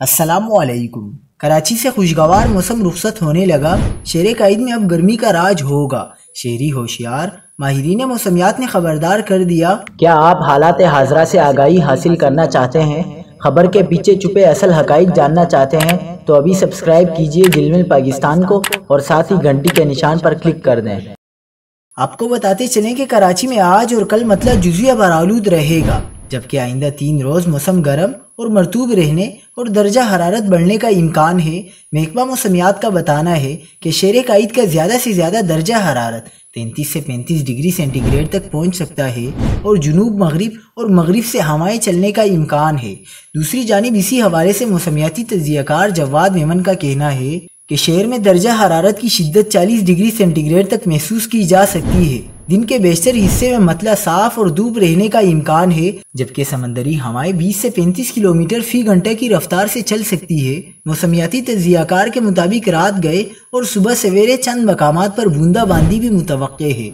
السلام علیکم۔ کراچی سے خوشگوار موسم رخصت ہونے لگا، شہر قائد میں اب گرمی کا راج ہوگا۔ شہری ہوشیار، ماہرین موسمیات نے خبردار کر دیا۔ کیا آپ حالات حاضرہ سے آگاہی حاصل کرنا چاہتے ہیں؟ خبر کے پیچھے چھپے اصل حقائق جاننا چاہتے ہیں تو ابھی سبسکرائب کیجئے جلمل پاکستان کو اور ساتھ ہی گھنٹی کے نشان پر کلک کر دیں۔ آپ کو بتاتے چلیں کہ کراچی میں آج اور کل مطلع جزوی بارآلود رہے گا، جبکہ آئندہ 3 روز موسم گرم اور مرطوب رہنے اور درجہ حرارت بڑھنے کا امکان ہے۔ محکمہ موسمیات کا بتانا ہے کہ شہر قائد کا زیادہ سے زیادہ درجہ حرارت 33 سے 35 ڈگری سینٹی گریڈ تک پہنچ سکتا ہے اور جنوب مغرب اور مغرب سے ہوائیں چلنے کا امکان ہے۔ دوسری جانب اسی حوالے سے موسمیاتی تجزیہ کار جواد میمن کا کہنا ہے کہ شہر میں درجہ حرارت کی شدت 40 ڈگری سینٹی گریڈ تک محسوس کی جا سکتی ہے۔ دن کے بیشتر حصے میں مطلع صاف اور دھوپ رہنے کا امکان ہے، جبکہ سمندری ہوائیں 20 سے 35 کلومیٹر فی گھنٹہ کی رفتار سے چل سکتی ہے۔ موسمیاتی تجزیہ کار کے مطابق رات گئے اور صبح سویرے چند مقامات پر بوندا باندی بھی متوقع ہے۔